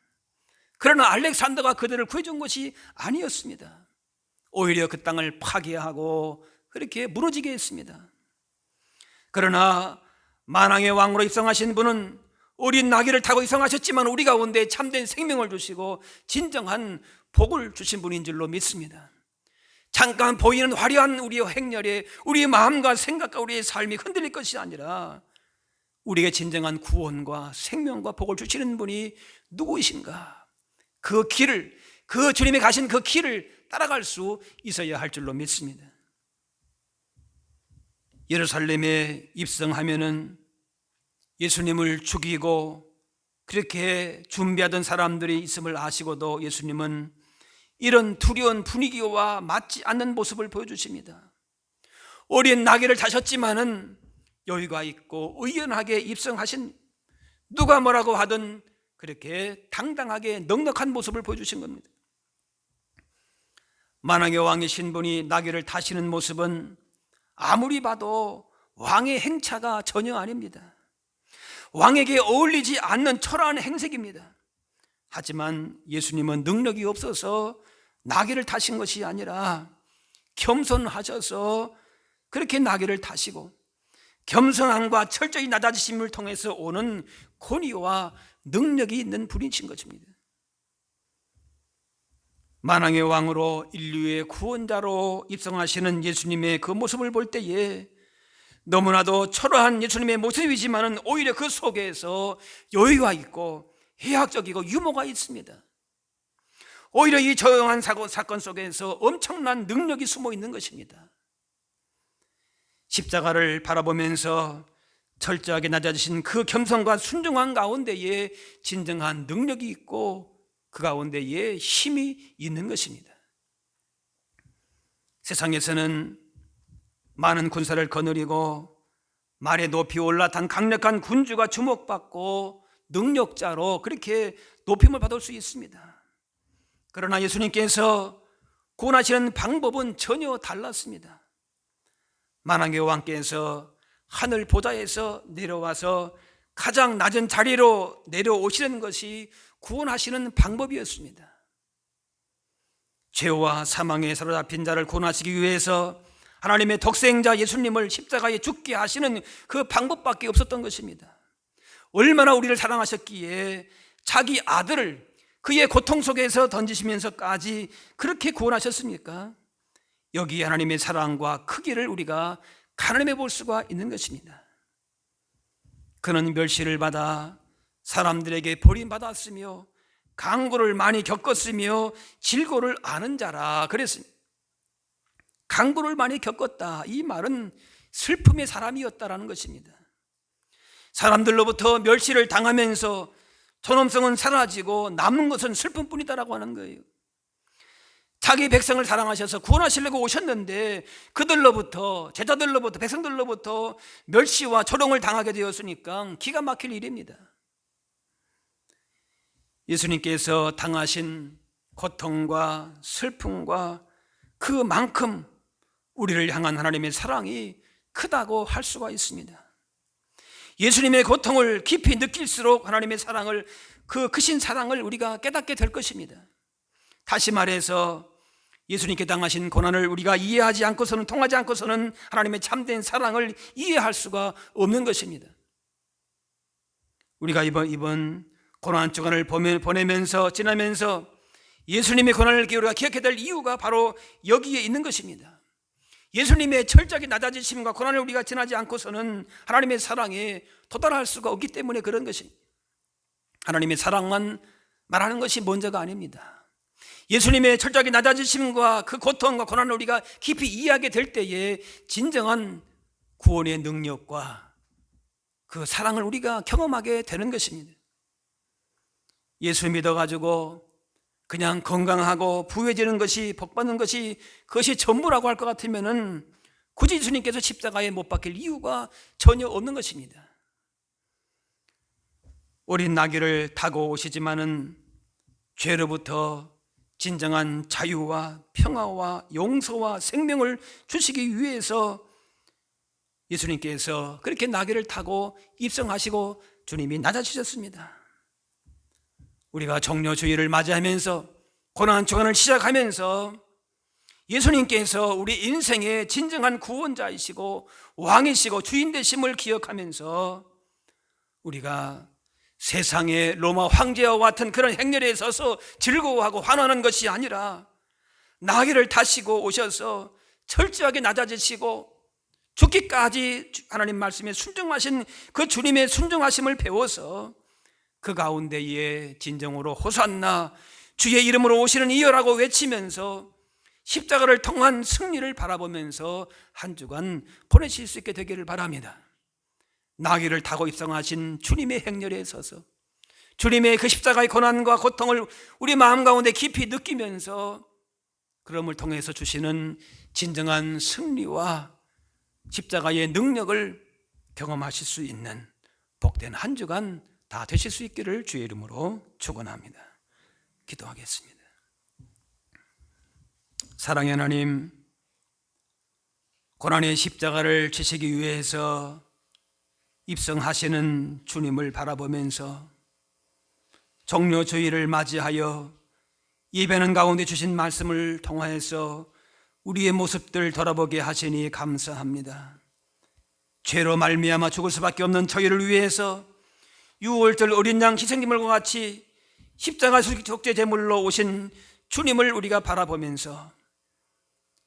그러나 알렉산더가 그들을 구해준 것이 아니었습니다. 오히려 그 땅을 파괴하고 그렇게 무너지게 했습니다. 그러나 만왕의 왕으로 입성하신 분은 어린 나귀를 타고 입성하셨지만 우리 가운데 참된 생명을 주시고 진정한 복을 주신 분인 줄로 믿습니다. 잠깐 보이는 화려한 우리의 행렬에 우리의 마음과 생각과 우리의 삶이 흔들릴 것이 아니라 우리에게 진정한 구원과 생명과 복을 주시는 분이 누구이신가, 그 길을, 그 주님이 가신 그 길을 따라갈 수 있어야 할 줄로 믿습니다. 예루살렘에 입성하면은 예수님을 죽이고 그렇게 준비하던 사람들이 있음을 아시고도 예수님은 이런 두려운 분위기와 맞지 않는 모습을 보여주십니다. 어린 나귀를 타셨지만은 여유가 있고 의연하게 입성하신, 누가 뭐라고 하든 그렇게 당당하게 넉넉한 모습을 보여주신 겁니다. 만왕의 왕이신 분이 나귀를 타시는 모습은 아무리 봐도 왕의 행차가 전혀 아닙니다. 왕에게 어울리지 않는 초라한 행색입니다. 하지만 예수님은 능력이 없어서 나귀를 타신 것이 아니라 겸손하셔서 그렇게 나귀를 타시고 겸손함과 철저히 낮아지심을 통해서 오는 권위와 능력이 있는 분이신 것입니다. 만왕의 왕으로 인류의 구원자로 입성하시는 예수님의 그 모습을 볼 때에 너무나도 초라한 예수님의 모습이지만 오히려 그 속에서 여유가 있고 해학적이고 유머가 있습니다. 오히려 이 조용한 사건 속에서 엄청난 능력이 숨어 있는 것입니다. 십자가를 바라보면서 철저하게 낮아지신 그 겸손과 순종한 가운데에 진정한 능력이 있고 그 가운데에 힘이 있는 것입니다. 세상에서는 많은 군사를 거느리고 말에 높이 올라탄 강력한 군주가 주목받고 능력자로 그렇게 높임을 받을 수 있습니다. 그러나 예수님께서 구원하시는 방법은 전혀 달랐습니다. 만왕의 왕께서 하늘 보좌에서 내려와서 가장 낮은 자리로 내려오시는 것이 구원하시는 방법이었습니다. 죄와 사망에 사로잡힌 자를 구원하시기 위해서 하나님의 독생자 예수님을 십자가에 죽게 하시는 그 방법밖에 없었던 것입니다. 얼마나 우리를 사랑하셨기에 자기 아들을 그의 고통 속에서 던지시면서까지 그렇게 구원하셨습니까? 여기 하나님의 사랑과 크기를 우리가 가늠해 볼 수가 있는 것입니다. 그는 멸시를 받아 사람들에게 버림받았으며 강고를 많이 겪었으며 질고를 아는 자라 그랬습니다. 강고를 많이 겪었다, 이 말은 슬픔의 사람이었다라는 것입니다. 사람들로부터 멸시를 당하면서 존엄성은 사라지고 남는 것은 슬픔뿐이다라고 하는 거예요. 자기 백성을 사랑하셔서 구원하시려고 오셨는데 그들로부터, 제자들로부터, 백성들로부터 멸시와 조롱을 당하게 되었으니까 기가 막힐 일입니다. 예수님께서 당하신 고통과 슬픔과 그만큼 우리를 향한 하나님의 사랑이 크다고 할 수가 있습니다. 예수님의 고통을 깊이 느낄수록 하나님의 사랑을, 그 크신 사랑을 우리가 깨닫게 될 것입니다. 다시 말해서 예수님께 당하신 고난을 우리가 이해하지 않고서는, 통하지 않고서는 하나님의 참된 사랑을 이해할 수가 없는 것입니다. 우리가 이번 고난 주간을 보내면서 지나면서 예수님의 고난을 우리가 기억해야 될 이유가 바로 여기에 있는 것입니다. 예수님의 철저하게 낮아지심과 고난을 우리가 지나지 않고서는 하나님의 사랑에 도달할 수가 없기 때문에 그런 것입니다. 하나님의 사랑만 말하는 것이 먼저가 아닙니다. 예수님의 철저하게 낮아지심과 그 고통과 고난을 우리가 깊이 이해하게 될 때에 진정한 구원의 능력과 그 사랑을 우리가 경험하게 되는 것입니다. 예수 믿어가지고 그냥 건강하고 부유해지는 것이, 복받는 것이 그것이 전부라고 할 것 같으면은 굳이 예수님께서 십자가에 못 박힐 이유가 전혀 없는 것입니다. 어린 나귀를 타고 오시지만은 죄로부터 진정한 자유와 평화와 용서와 생명을 주시기 위해서 예수님께서 그렇게 나귀를 타고 입성하시고 주님이 낮아지셨습니다. 우리가 종려주일을 맞이하면서 고난 주간을 시작하면서 예수님께서 우리 인생의 진정한 구원자이시고 왕이시고 주인 되심을 기억하면서 우리가 세상의 로마 황제와 같은 그런 행렬에 서서 즐거워하고 환호하는 것이 아니라 나귀를 타시고 오셔서 철저하게 낮아지시고 죽기까지 하나님 말씀에 순종하신 그 주님의 순종하심을 배워서 그 가운데에 진정으로 호산나 주의 이름으로 오시는 이여라고 외치면서 십자가를 통한 승리를 바라보면서 한 주간 보내실 수 있게 되기를 바랍니다. 나귀를 타고 입성하신 주님의 행렬에 서서 주님의 그 십자가의 고난과 고통을 우리 마음 가운데 깊이 느끼면서 그럼을 통해서 주시는 진정한 승리와 십자가의 능력을 경험하실 수 있는 복된 한 주간 다 되실 수 있기를 주의 이름으로 축원합니다. 기도하겠습니다. 사랑의 하나님, 고난의 십자가를 지시기 위해서 입성하시는 주님을 바라보면서 종려주일을 맞이하여 예배하는 가운데 주신 말씀을 통하여서 우리의 모습들 돌아보게 하시니 감사합니다. 죄로 말미암아 죽을 수밖에 없는 저희를 위해서 6월절 어린 양 희생제물과 같이 십자가 속죄 제물로 오신 주님을 우리가 바라보면서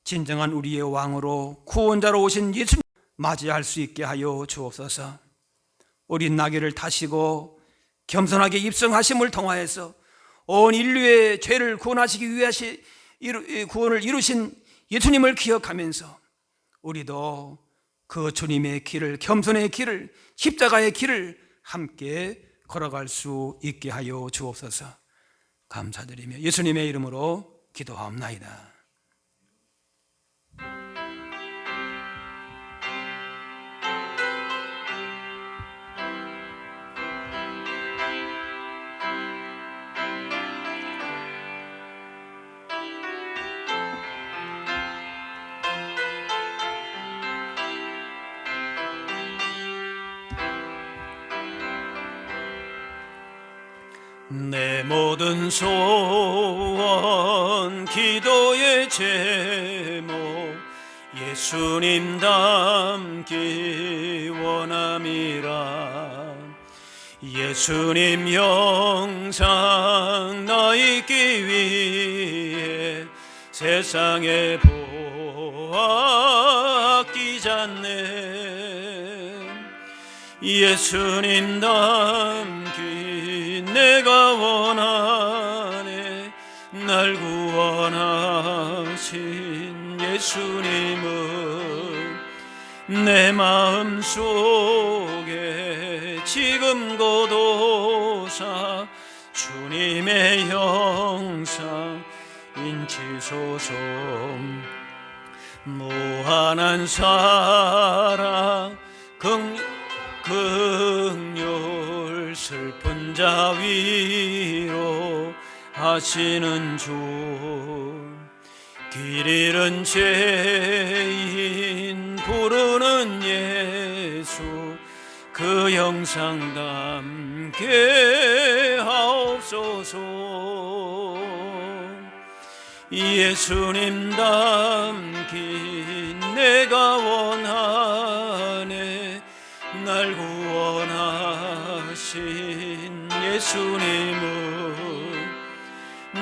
진정한 우리의 왕으로 구원자로 오신 예수님 맞이할 수 있게 하여 주옵소서. 어린 나귀를 타시고 겸손하게 입성하심을 통하여서 온 인류의 죄를 구원하시기 위하여 구원을 이루신 예수님을 기억하면서 우리도 그 주님의 길을, 겸손의 길을, 십자가의 길을 함께 걸어갈 수 있게 하여 주옵소서. 감사드리며 예수님의 이름으로 기도하옵나이다. 내 모든 소원 기도의 제목 예수님 닮기 원함이라. 예수님 영상 나 있기 위해 세상에 보아 아끼지 않네. 예수님 닮기 내가 원하네. 날 구원하신 예수님은 내 마음 속에 지금 고도사 주님의 형상 인치소서. 무한한 사랑 긍휼 슬픈 자 위로 하시는 주. 길 잃은 죄인 부르는 예수 그 형상 담게 하옵소서. 예수님 닮기 내가 원하네. 날 구원하신 예수님은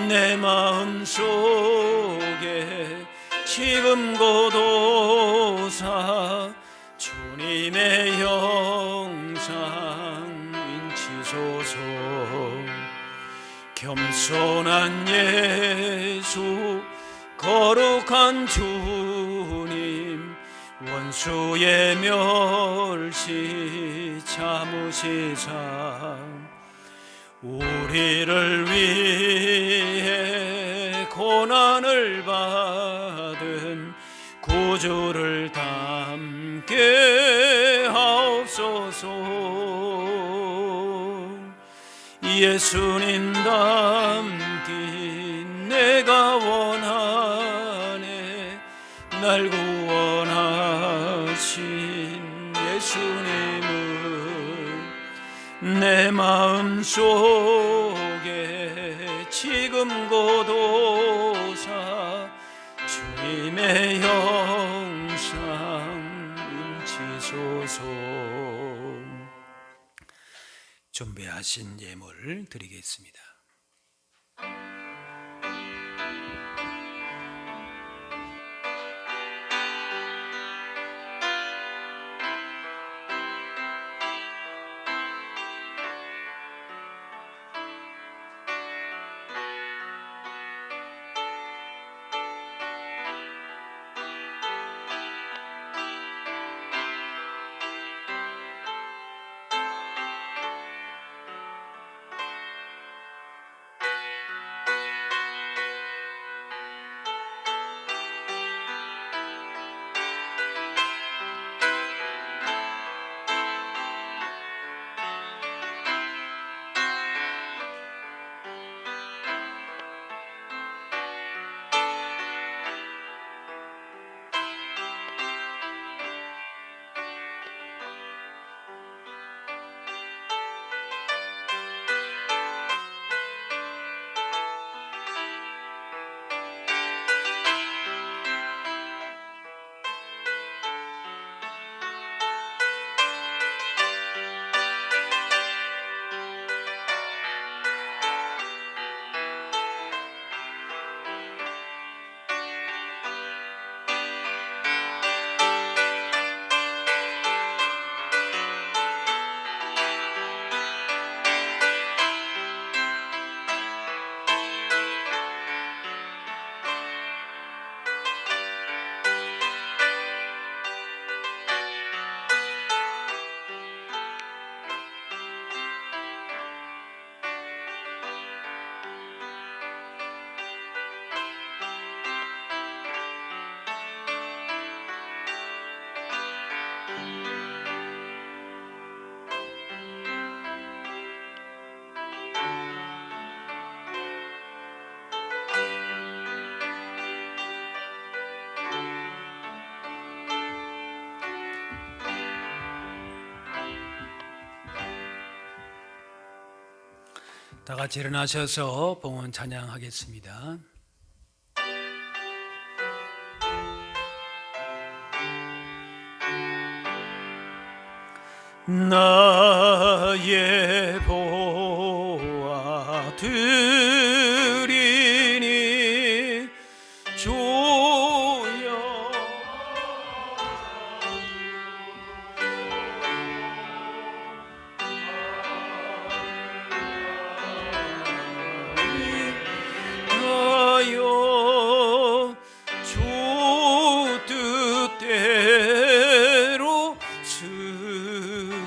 내 마음 속에 지금 고도사 주님의 형상 인치소서. 겸손한 예수 거룩한 주님 원수의 멸시 참으시사 우리를 위해 고난을 받은 구주를 담게 하옵소서. 예수님 닮기 내가 원하네. 날 구원하신 예수님은 내 마음 속에 지금 고도사 주님의 형상 인치소서. 준비하신 예물 드리겠습니다. 다 같이 일어나셔서 봉헌 찬양하겠습니다. 나의 보아 드리니 주여 하여 주 뜻대로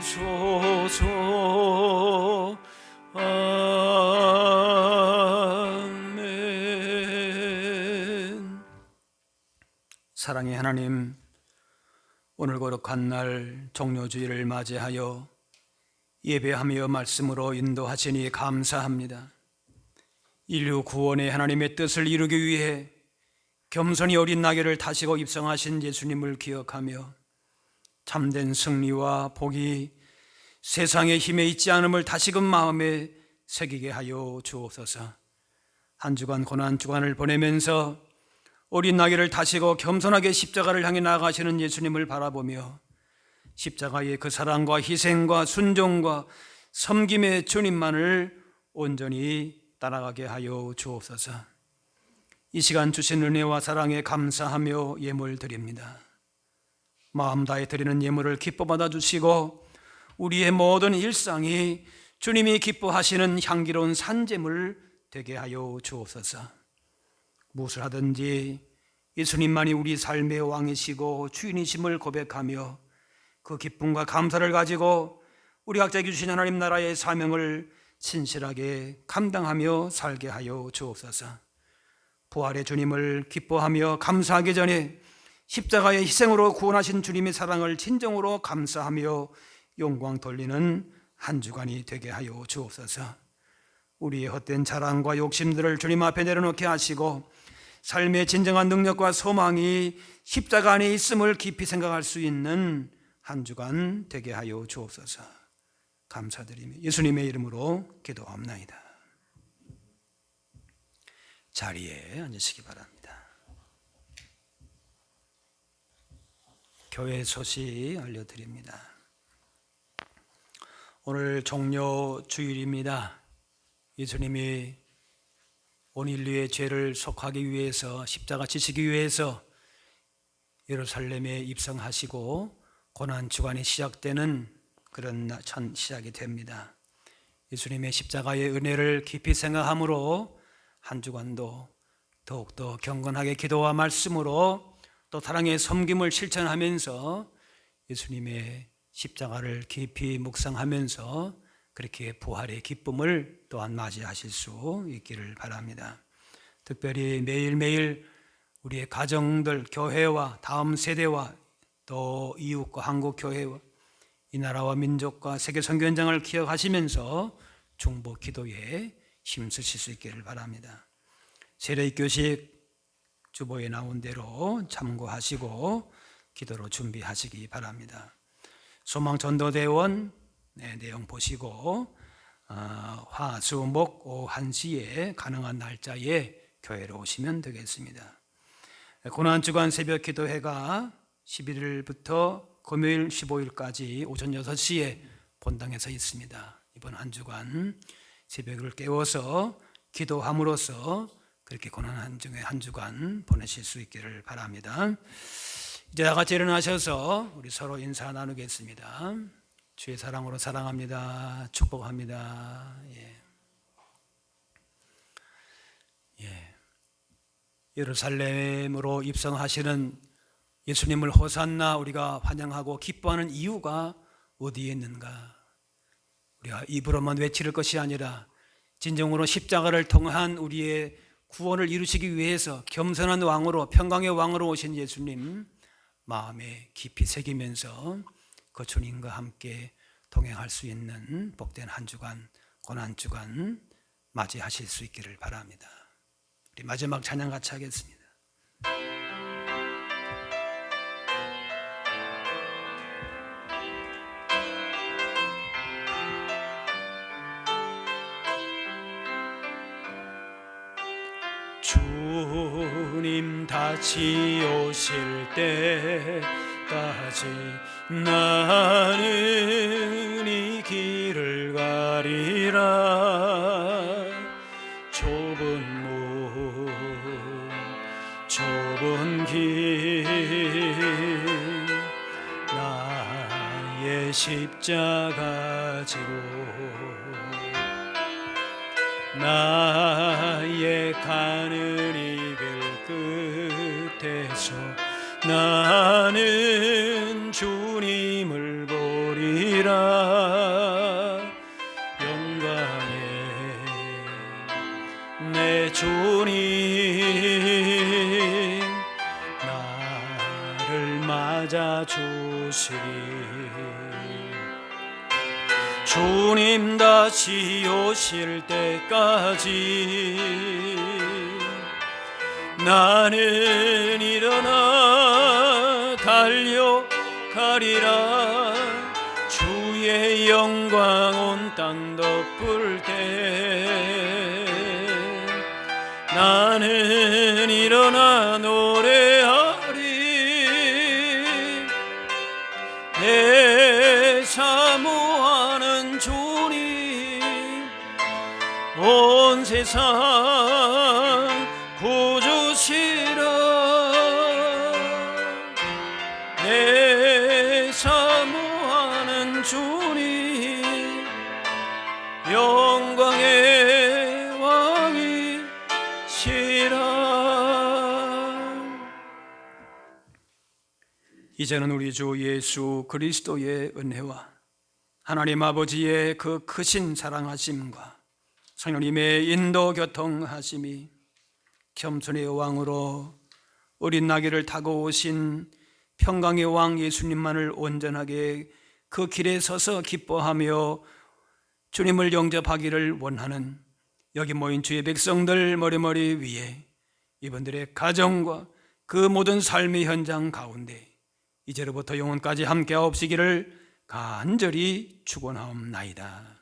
쓰소서. 아멘. 사랑의 하나님, 오늘 거룩한 날 종료주일을 맞이하여 예배하며 말씀으로 인도하시니 감사합니다. 인류 구원의 하나님의 뜻을 이루기 위해 겸손히 어린 나귀를 타시고 입성하신 예수님을 기억하며 참된 승리와 복이 세상의 힘에 있지 않음을 다시금 마음에 새기게 하여 주옵소서. 한 주간 고난 주간을 보내면서 어린 나귀를 타시고 겸손하게 십자가를 향해 나아가시는 예수님을 바라보며 십자가의 그 사랑과 희생과 순종과 섬김의 주님만을 온전히 따라가게 하여 주옵소서. 이 시간 주신 은혜와 사랑에 감사하며 예물 드립니다. 마음 다해 드리는 예물을 기뻐 받아주시고 우리의 모든 일상이 주님이 기뻐하시는 향기로운 산재물 되게 하여 주옵소서. 무엇을 하든지 예수님만이 우리 삶의 왕이시고 주인이심을 고백하며 그 기쁨과 감사를 가지고 우리 각자에게 주신 하나님 나라의 사명을 신실하게 감당하며 살게 하여 주옵소서. 부활의 주님을 기뻐하며 감사하기 전에 십자가의 희생으로 구원하신 주님의 사랑을 진정으로 감사하며 영광 돌리는 한 주간이 되게 하여 주옵소서. 우리의 헛된 자랑과 욕심들을 주님 앞에 내려놓게 하시고 삶의 진정한 능력과 소망이 십자가 안에 있음을 깊이 생각할 수 있는 한 주간 되게 하여 주옵소서. 감사드리며 예수님의 이름으로 기도합나이다. 자리에 앉으시기 바랍니다. 교회 소식 알려드립니다. 오늘 종료 주일입니다. 예수님이 온 인류의 죄를 속하기 위해서 십자가 지시기 위해서 예루살렘에 입성하시고 고난 주간이 시작되는 그런 첫 시작이 됩니다. 예수님의 십자가의 은혜를 깊이 생각함으로 한 주간도 더욱더 경건하게 기도와 말씀으로 또 사랑의 섬김을 실천하면서 예수님의 십자가를 깊이 묵상하면서 그렇게 부활의 기쁨을 또한 맞이하실 수 있기를 바랍니다. 특별히 매일매일 우리의 가정들, 교회와 다음 세대와 또 이웃과 한국교회와 이 나라와 민족과 세계 선교 현장을 기억하시면서 중보 기도에 힘쓰실 수 있기를 바랍니다. 세례교식 주보에 나온 대로 참고하시고 기도로 준비하시기 바랍니다. 소망전도대원 내용 보시고 화, 수, 목 오후 1시에 가능한 날짜에 교회로 오시면 되겠습니다. 고난주간 새벽 기도회가 11일부터 금요일 15일까지 오전 6시에 본당에서 있습니다. 이번 한 주간 새벽을 깨워서 기도함으로써 그렇게 고난한 중에 한 주간 보내실 수 있기를 바랍니다. 이제 다 같이 일어나셔서 우리 서로 인사 나누겠습니다. 주의 사랑으로 사랑합니다. 축복합니다. 예루살렘으로 입성하시는 예수님을 호산나 우리가 환영하고 기뻐하는 이유가 어디에 있는가? 우리가 입으로만 외칠 것이 아니라 진정으로 십자가를 통한 우리의 구원을 이루시기 위해서 겸손한 왕으로 평강의 왕으로 오신 예수님 마음에 깊이 새기면서 그 주님과 함께 동행할 수 있는 복된 한 주간, 고난 주간 맞이하실 수 있기를 바랍니다. 우리 마지막 찬양 같이 하겠습니다. 주님 다시 오실 때까지 나는 이 길을 가리라. 좁은 문 좁은 길 나의 십자가 지고 나의 가는 이길 끝에서 나는 주님을 보리라. 영광의 내 주님 나를 맞아 주시리. 주님 다시 오실 때까지 나는 일어나 달려가리라. 주의 영광 온 땅 덮을 때 나는 일어나 노래하리. 내 사모하는 주님 온 세상 구주시라. 내 사모하는 주님 영광의 왕이시라. 이제는 우리 주 예수 그리스도의 은혜와 하나님 아버지의 그 크신 사랑하심과 성령님의 인도 교통하심이 겸손의 왕으로 어린 나귀를 타고 오신 평강의 왕 예수님만을 온전하게 그 길에 서서 기뻐하며 주님을 영접하기를 원하는 여기 모인 주의 백성들 머리머리 위에 이분들의 가정과 그 모든 삶의 현장 가운데 이제로부터 영원까지 함께하옵시기를 간절히 축원하옵나이다.